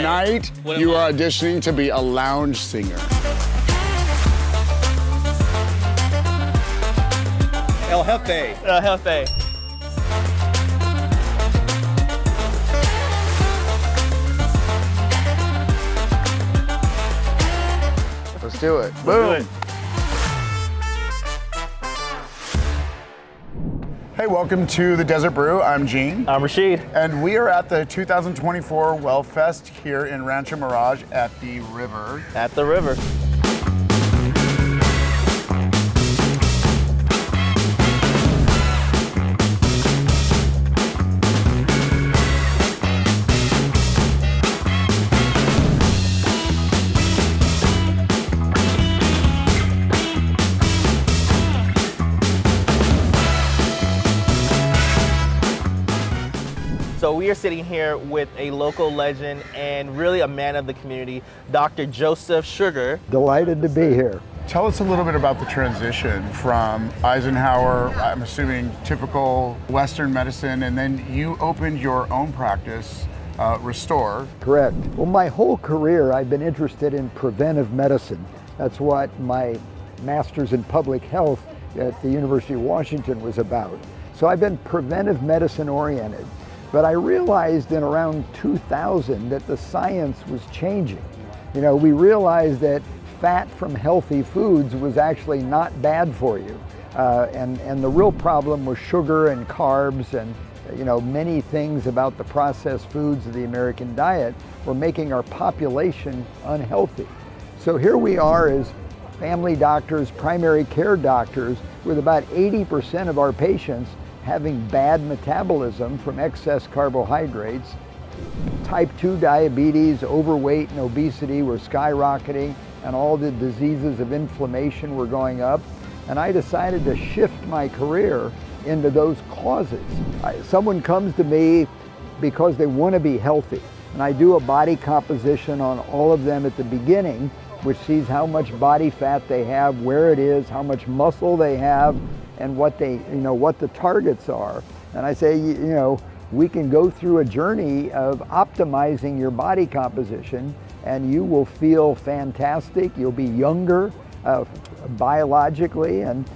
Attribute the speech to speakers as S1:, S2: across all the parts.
S1: tonight you are auditioning to be a lounge singer.
S2: El Jefe.
S3: El Jefe.
S1: Let's do it. Boom. Hey, welcome to the Desert Brew. I'm Gene.
S3: I'm Rashid.
S1: And we are at the 2024 WellFest here in Rancho Mirage at the river.
S3: At the river. So we are sitting here with a local legend and really a man of the community, Dr. Joseph Scherger.
S4: Delighted to be here.
S1: Tell us a little bit about the transition from Eisenhower, I'm assuming typical Western medicine, and then you opened your own practice, Restore.
S4: Correct. Well, my whole career I've been interested in preventive medicine. That's what my master's in public health at the University of Washington was about. So I've been preventive medicine oriented. But I realized in around 2000 that the science was changing. You know, we realized that fat from healthy foods was actually not bad for you. And the real problem was sugar and carbs and, you know, many things about the processed foods of the American diet were making our population unhealthy. So here we are as family doctors, primary care doctors, with about 80% of our patients having bad metabolism from excess carbohydrates. Type 2 diabetes, overweight and obesity were skyrocketing, and all the diseases of inflammation were going up. And I decided to shift my career into those causes. Someone comes to me because they want to be healthy, and I do a body composition on all of them at the beginning, which sees how much body fat they have, where it is, how much muscle they have, and what they, you know, what the targets are. And I say, you know, we can go through a journey of optimizing your body composition, and you will feel fantastic. You'll be younger biologically, and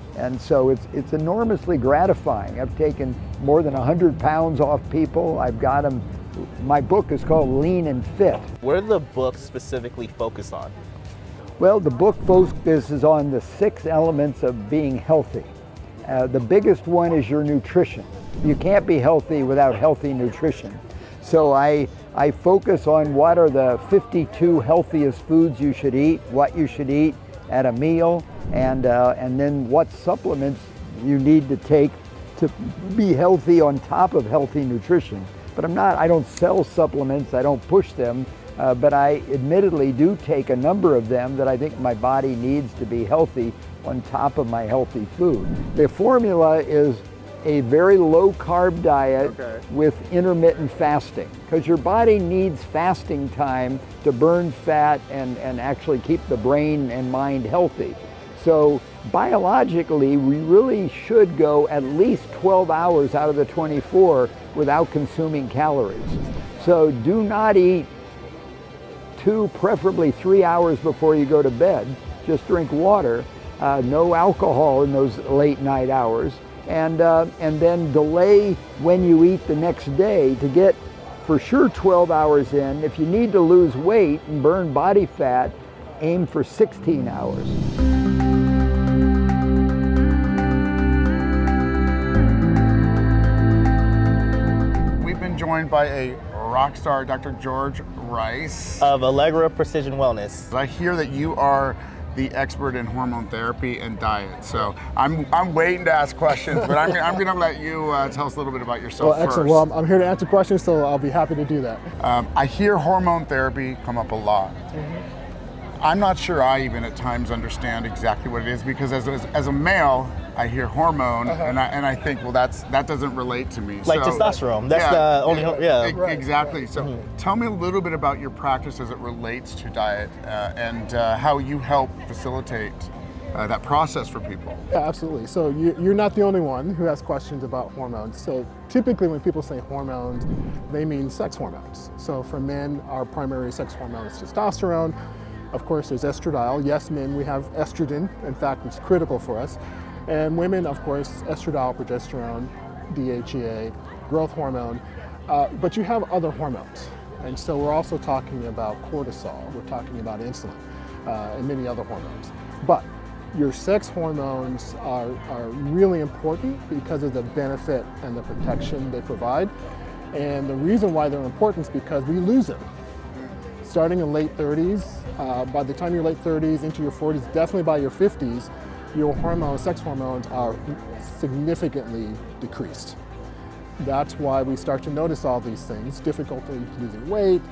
S4: so it's enormously gratifying. I've taken more than 100 pounds off people. I've got them. My book is called Lean and Fit.
S3: What do the books specifically focus on?
S4: Well, the book focuses on the 6 elements of being healthy. The biggest one is your nutrition. You can't be healthy without healthy nutrition. So I focus on what are the 52 healthiest foods you should eat, what you should eat at a meal, and then what supplements you need to take to be healthy on top of healthy nutrition. But I don't sell supplements, I don't push them, but I admittedly do take a number of them that I think my body needs to be healthy on top of my healthy food. The formula is a very low carb diet with intermittent fasting, because your body needs fasting time to burn fat and actually keep the brain and mind healthy. So biologically, we really should go at least 12 hours out of the 24 without consuming calories. So do not eat 2, preferably 3 hours before you go to bed. Just drink water, no alcohol in those late night hours, and then delay when you eat the next day to get for sure 12 hours in. If you need to lose weight and burn body fat, aim for 16 hours.
S1: We've been joined by a rock star, Dr. George Rice.
S3: Of Allegra Precision Wellness.
S1: I hear that you are the expert in hormone therapy and diet. So I'm waiting to ask questions, but I'm going to let you tell us a little bit about yourself
S5: Well, excellent.
S1: first.
S5: Well, I'm here to answer questions, so I'll be happy to do that.
S1: I hear hormone therapy come up a lot. I'm not sure I even at times understand exactly what it is, because as a male, I hear hormone and I think, well, that doesn't relate to me.
S3: Like testosterone. That's the only,
S1: Exactly. So tell me a little bit about your practice as it relates to diet and how you help facilitate that process for people.
S5: Yeah, absolutely. So you're not the only one who has questions about hormones. So typically when people say hormones, they mean sex hormones. So for men, our primary sex hormone is testosterone. Of course, there's estradiol. Yes, men, we have estrogen. In fact, it's critical for us. And women, of course, estradiol, progesterone, DHEA, growth hormone. But you have other hormones. And so we're also talking about cortisol. We're talking about insulin and many other hormones. But your sex hormones are really important because of the benefit and the protection they provide. And the reason why they're important is because we lose them. Starting in late 30s, by the time you're late 30s into your 40s, definitely by your 50s, your hormones, sex hormones are significantly decreased. That's why we start to notice all these things, difficulty losing weight,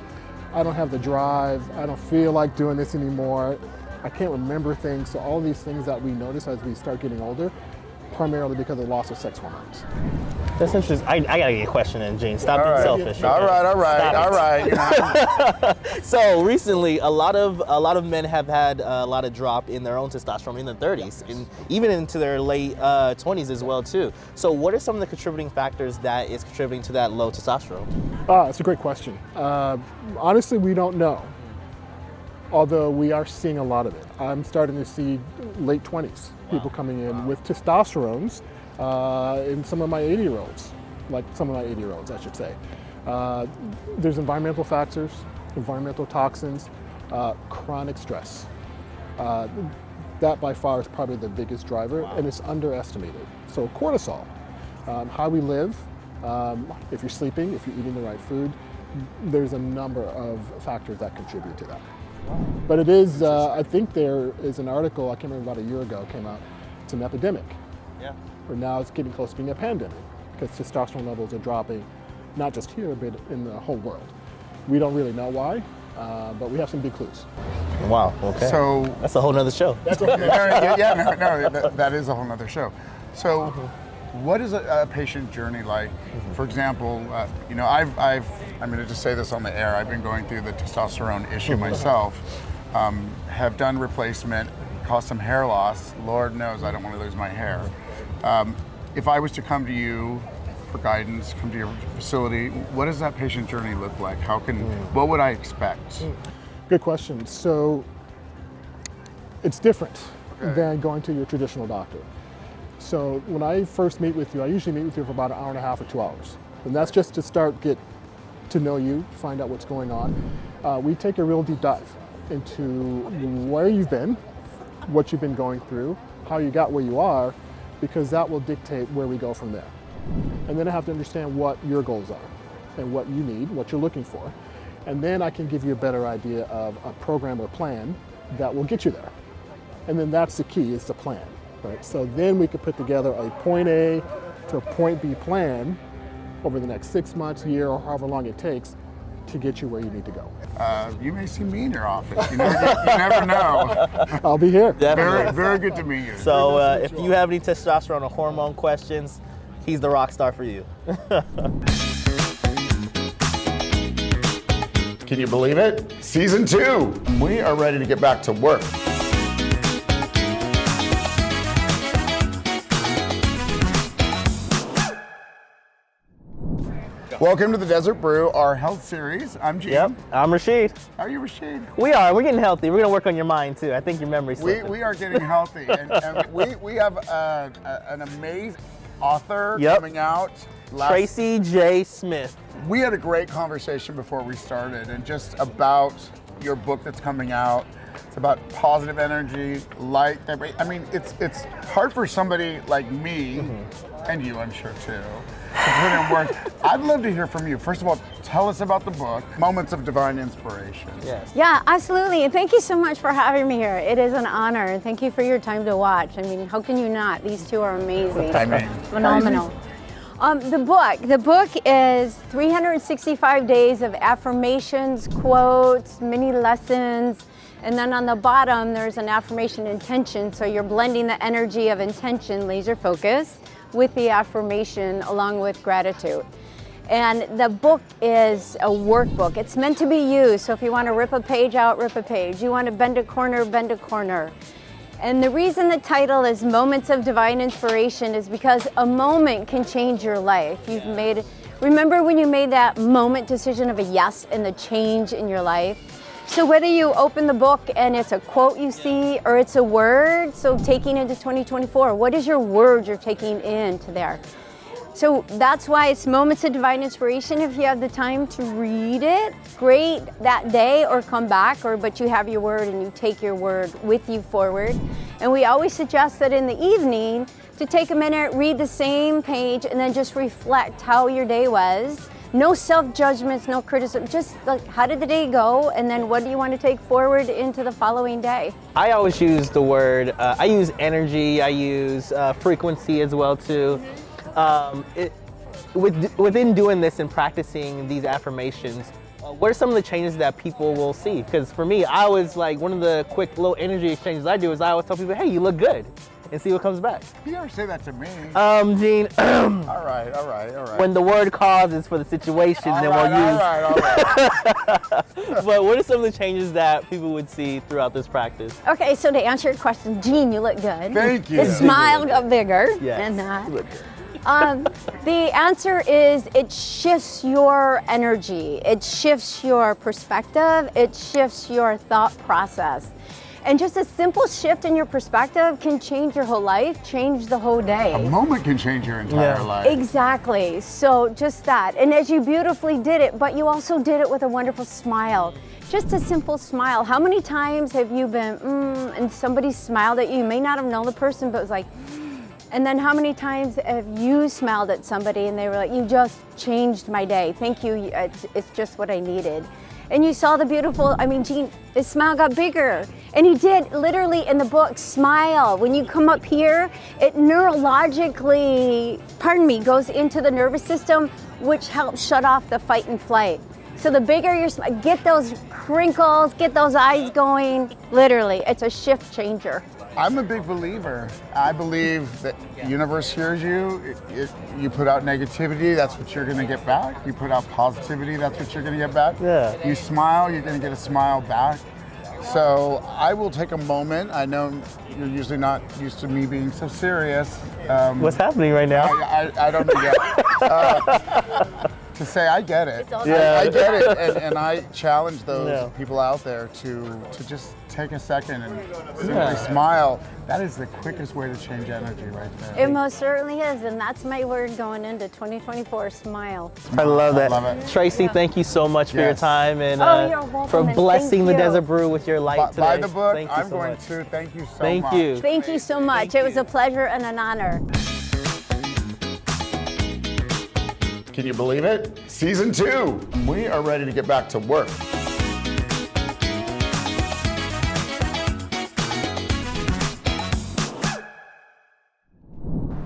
S5: I don't have the drive, I don't feel like doing this anymore, I can't remember things. So all these things that we notice as we start getting older, primarily because of loss of sex hormones.
S3: That's interesting. I gotta get a question in, Gene. Stop being selfish.
S1: All right.
S3: So recently, a lot of men have had a lot of drop in their own testosterone in their 30s, and even into their late 20s as well too. So what are some of the contributing factors that is contributing to that low testosterone?
S5: That's a great question. Honestly, we don't know. Although we are seeing a lot of it. I'm starting to see late 20s people coming in with testosterones in some of my 80-year-olds, like some of my 80-year-olds, I should say. There's environmental factors, environmental toxins, chronic stress. That by far is probably the biggest driver, and it's underestimated. So cortisol, how we live, if you're sleeping, if you're eating the right food, there's a number of factors that contribute to that. But it is, I think there is an article, I can't remember, about a year ago, came out, it's an epidemic.
S3: Yeah.
S5: Where now it's getting close to being a pandemic because testosterone levels are dropping, not just here, but in the whole world. We don't really know why, but we have some big clues.
S3: Wow, okay.
S1: So
S3: that's a whole nother show.
S1: that is a whole nother show. So what is a patient journey like? For example, I'm going to just say this on the air. I've been going through the testosterone issue myself. Have done replacement, caused some hair loss. Lord knows I don't want to lose my hair. If I was to come to you for guidance, come to your facility, what does that patient journey look like? What would I expect?
S5: Good question. So it's different than going to your traditional doctor. So when I first meet with you, I usually meet with you for about an hour and a half or 2 hours. And that's just to get to know you, find out what's going on. We take a real deep dive into where you've been, what you've been going through, how you got where you are, because that will dictate where we go from there. And then I have to understand what your goals are and what you need, what you're looking for. And then I can give you a better idea of a program or plan that will get you there. And then that's the key, is the plan. Right? So then we could put together a point A to a point B plan over the next 6 months, year, or however long it takes to get you where you need to go.
S1: You may see me in your office. You never know.
S5: I'll be here.
S3: Definitely.
S1: Very good to meet you.
S3: So if you have any testosterone or hormone questions, he's the rock star for you.
S1: Can you believe it? Season 2. We are ready to get back to work. Welcome to the Desert Brew, our health series. I'm Gene.
S3: Yep, I'm Rashid.
S1: How are you, Rashid?
S3: We're getting healthy. We're gonna work on your mind too. I think your memory's slipping.
S1: We are getting healthy, and we have an amazing author coming out.
S3: Tracy J. Smith.
S1: We had a great conversation before we started, and just about your book that's coming out. It's about positive energy, light. I mean, it's hard for somebody like me, and you, I'm sure too, to put in words. I'd love to hear from you. First of all, tell us about the book, Moments of Divine Inspiration.
S3: Yes.
S6: Yeah, absolutely. And thank you so much for having me here. It is an honor. And thank you for your time to watch. I mean, how can you not? These two are amazing.
S1: I mean,
S6: phenomenal. The book is 365 days of affirmations, quotes, mini lessons. And then on the bottom, there's an affirmation intention. So you're blending the energy of intention, laser focus, with the affirmation along with gratitude. And the book is a workbook. It's meant to be used. So if you want to rip a page out, rip a page. You want to bend a corner, bend a corner. And the reason the title is Moments of Divine Inspiration is because a moment can change your life. Remember when you made that moment decision of a yes and the change in your life? So whether you open the book and it's a quote you see or it's a word, so taking into 2024, what is your word you're taking into there? So that's why it's Moments of Divine Inspiration. If you have the time to read it, great that day, or come back, but you have your word and you take your word with you forward. And we always suggest that in the evening to take a minute, read the same page, and then just reflect how your day was. No self-judgments, no criticism, just like how did the day go, and then what do you want to take forward into the following day?
S3: I always use the word, I use energy, I use frequency as well too. Within doing this and practicing these affirmations, what are some of the changes that people will see? Because for me, I always like, one of the quick little energy exchanges I do is I always tell people, hey, you look good, and see what comes back.
S1: You never say that to me.
S3: Gene,
S1: All right.
S3: when the word cause is for the situation, then we'll use.
S1: All right.
S3: But what are some of the changes that people would see throughout this practice?
S6: Okay, so to answer your question, Jean, you look good.
S1: Thank you.
S6: The smile got bigger.
S3: Yes,
S6: And that.
S3: you look good.
S6: The answer is it shifts your energy, it shifts your perspective, it shifts your thought process. And just a simple shift in your perspective can change your whole life, change the whole day.
S1: A moment can change your entire life.
S6: Exactly. So just that. And as you beautifully did it, but you also did it with a wonderful smile. Just a simple smile. How many times have you been, and somebody smiled at you? You may not have known the person, but it was like, and then how many times have you smiled at somebody and they were like, you just changed my day. Thank you. It's just what I needed. And you saw the beautiful, Gene, his smile got bigger. And he did, literally in the book, smile. When you come up here, it neurologically, goes into the nervous system, which helps shut off the fight and flight. So the bigger your smile, get those crinkles, get those eyes going. Literally, it's a shift changer.
S1: I'm a big believer. I believe that the universe hears you. You put out negativity, that's what you're going to get back. You put out positivity, that's what you're going to get back.
S3: Yeah.
S1: You smile, you're going to get a smile back. So I will take a moment. I know you're usually not used to me being so serious.
S3: What's happening right now?
S1: I don't know yet. To say I get it.
S3: Yeah.
S1: I get it, and I challenge those people out there to just take a second and simply smile. That is the quickest way to change energy right there.
S6: It most certainly is, and that's my word going into 2024, smile.
S3: I love that.
S1: I love it.
S3: Tracy, thank you so much for your
S1: Yes.
S3: time and
S6: You're welcome,
S3: for
S6: and
S3: blessing
S6: thank
S3: the
S6: you.
S3: Desert Brew with your light today.
S1: Buy the book.
S3: Thank you
S1: I'm
S3: so
S1: going
S3: much.
S1: to. Thank you so much.
S3: Thank you.
S6: Thank you so much. It was a pleasure and an honor.
S1: Can you believe it? Season 2. We are ready to get back to work.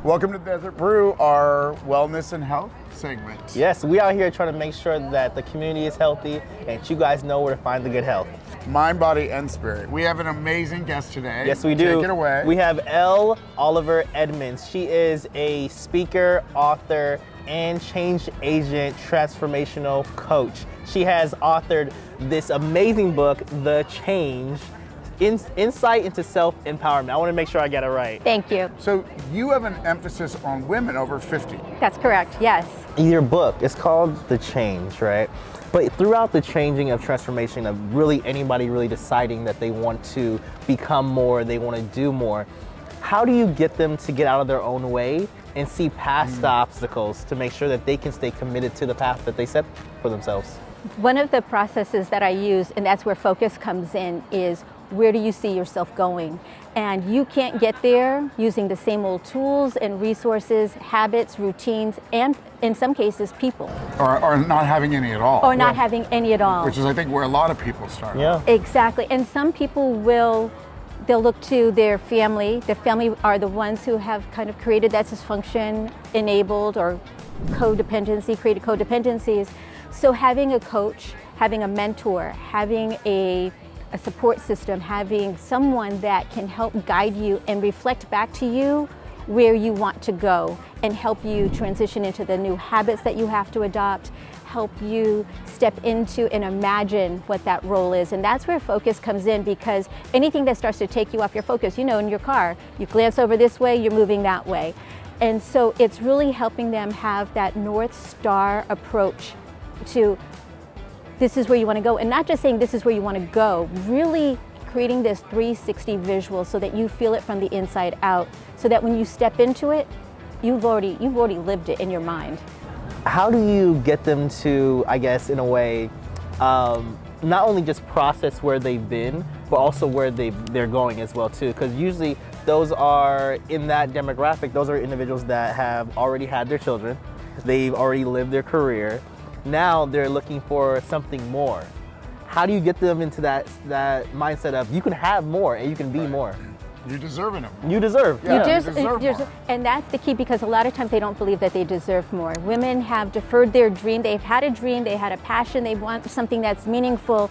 S1: Welcome to Desert Brew, our wellness and health segment.
S3: Yes, we out here trying to make sure that the community is healthy and you guys know where to find the good health.
S1: Mind, body, and spirit. We have an amazing guest today.
S3: Yes, we do.
S1: Take it away.
S3: We have Elle Oliver Edmonds. She is a speaker, author, and change agent transformational coach. She has authored this amazing book, The Change, Insight into Self-Empowerment. I want to make sure I get it right.
S6: Thank you.
S1: So you have an emphasis on women over 50.
S6: That's correct, yes.
S3: Your book is called The Change, right? But throughout the changing of transformation of really anybody really deciding that they want to become more, they want to do more, how do you get them to get out of their own way and see past the obstacles to make sure that they can stay committed to the path that they set for themselves?
S7: One of the processes that I use, and that's where focus comes in, is where do you see yourself going? And you can't get there using the same old tools and resources, habits, routines, and in some cases, people.
S1: Or not having any at all.
S7: Or not having any at all.
S1: Which is, I think, where a lot of people start.
S3: Yeah.
S7: Exactly. And some people they'll look to their family. Their family are the ones who have kind of created that dysfunction, enabled or created codependencies. So having a coach, having a mentor, having a support system, having someone that can help guide you and reflect back to you where you want to go and help you transition into the new habits that you have to adopt, help you step into and imagine what that role is. And that's where focus comes in, because anything that starts to take you off your focus, you know, in your car, you glance over this way, you're moving that way. And so it's really helping them have that North Star approach to this is where you want to go, and not just saying this is where you want to go, really creating this 360 visual so that you feel it from the inside out, so that when you step into it, you've already lived it in your mind.
S3: How do you get them to, I guess, in a way, not only just process where they've been, but also where they're going as well too? Because usually those are, in that demographic, those are individuals that have already had their children, they've already lived their career, now they're looking for something more. How do you get them into that mindset of you can have more and you can be more?
S1: You're deserving of more.
S3: You deserve.
S1: Yeah,
S3: Yeah.
S1: you deserve more.
S7: And that's the key, because a lot of times they don't believe that they deserve more. Women have deferred their dream. They've had a dream, they had a passion, they want something that's meaningful.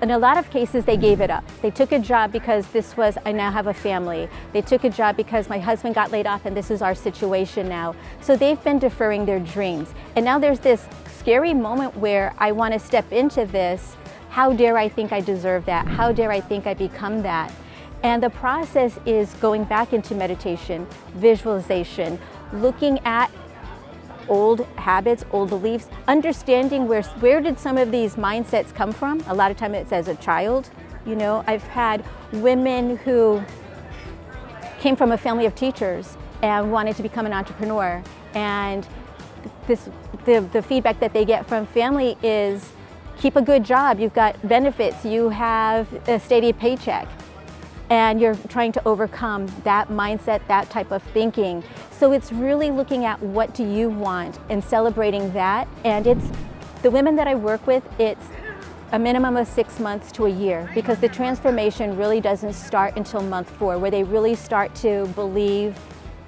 S7: In a lot of cases, they gave it up. They took a job because this was, I now have a family. They took a job because my husband got laid off and this is our situation now. So they've been deferring their dreams. And now there's this scary moment where I want to step into this. How dare I think I deserve that? How dare I think I become that? And the process is going back into meditation, visualization, looking at old habits, old beliefs, understanding where did some of these mindsets come from. A lot of time it's as a child. You know, I've had women who came from a family of teachers and wanted to become an entrepreneur. And the feedback that they get from family is, keep a good job, you've got benefits, you have a steady paycheck. And you're trying to overcome that mindset, that type of thinking. So it's really looking at what do you want and celebrating that. And it's the women that I work with, it's a minimum of 6 months to a year, because the transformation really doesn't start until month 4, where they really start to believe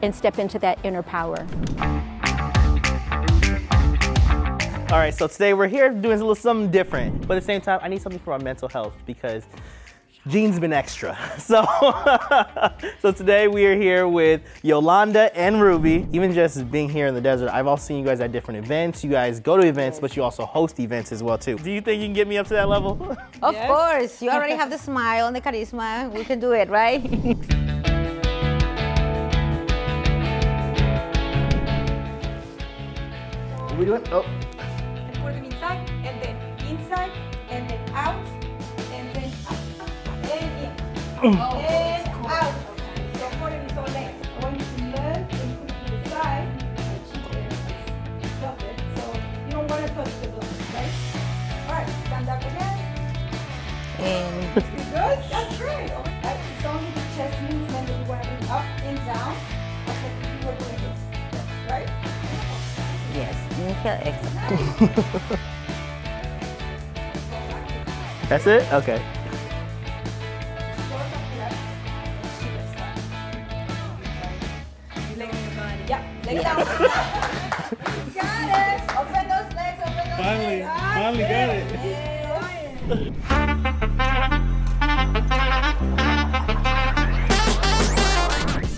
S7: and step into that inner power.
S3: All right, so today we're here doing a little something different, but at the same time, I need something for my mental health, because Jean's been extra. So today we are here with Yolanda and Ruby. Even just being here in the desert, I've also seen you guys at different events. You guys go to events, but you also host events as well too. Do you think you can get me up to that level?
S8: Of course, you already have the smile and the charisma. We can do it, right?
S3: What are we doing? Oh.
S9: Put them inside, and then out, and then up. And in. And out. So for them is all legs. Going to learn and put it to the side. Stop it. So you don't want to touch the balloon, right? Alright, stand up again.
S8: And
S9: Good? That's great. Alright, it's only the chest movement that you want to bring up and down. Okay, you were doing this. Right?
S8: yes, inhale, exhale.
S3: That's it? Okay.
S9: Yeah, leg down. Got it. Open those legs, open those legs.
S2: Finally got it.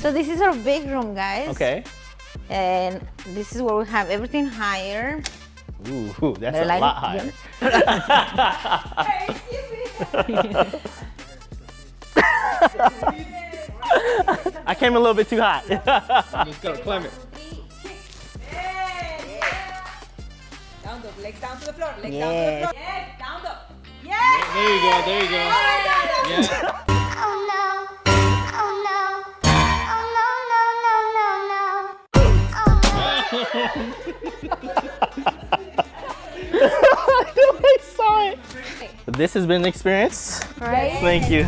S8: So this is our big room, guys.
S3: Okay.
S8: And this is where we have everything higher.
S3: Ooh, that's
S8: They're
S3: a
S8: like-
S3: lot higher.
S9: Hey, excuse me.
S3: I came a little bit too hot.
S2: Let's go, climb it.
S9: Down dog, legs down to the floor, legs
S8: Yes.
S9: down to the floor. Yes, down dog. Yes.
S2: There you go, there you go. Yeah.
S10: Oh no, oh no, oh no, no, no, no, no, no.
S3: I saw it. This has been an experience.
S8: Right?
S3: Thank you.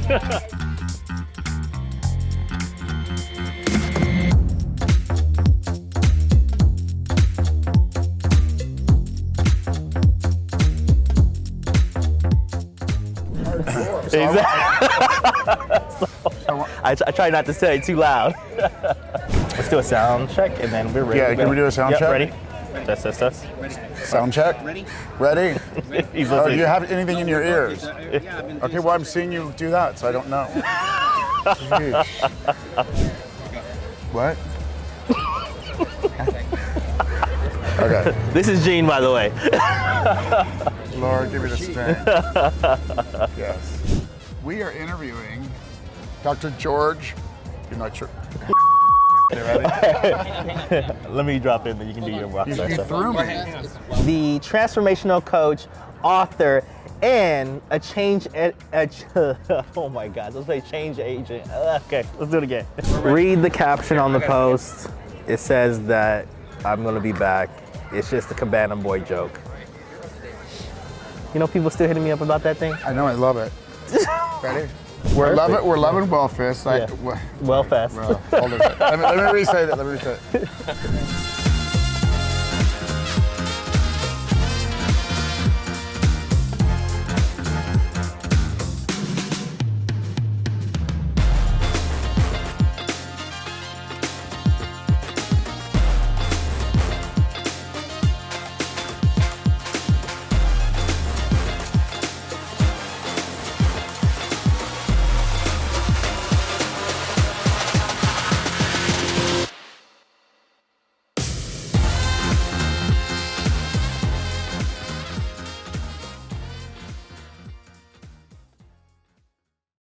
S3: Exactly. I try not to say it too loud. Let's do a sound check and then we're ready.
S1: Yeah, can we do a sound
S3: Yep,
S1: check?
S3: Ready? Test.
S1: Sound check. Ready?
S3: He's
S1: Oh, do
S3: listening.
S1: you have anything in your ears? Okay, well, I'm seeing you do that, so I don't know. Jeez. What? Okay.
S3: This is Gene, by the way.
S1: Lord, give me the strength. Yes. We are interviewing Dr. George. You're not sure. You ready?
S3: Let me drop in, then you can do your Rockstar
S1: You
S3: stuff.
S1: threw me.
S3: The transformational coach, author, and a change. Oh my God! Let's say change agent. Okay, let's do it again. Read the caption on the post. It says that I'm gonna be back. It's just a Cabana Boy joke. You know, people still hitting me up about that thing.
S1: I know, I love it. Ready? We're loving WellFest.
S3: Yeah. WellFest.
S1: Well, hold on a second. Let me re-say that.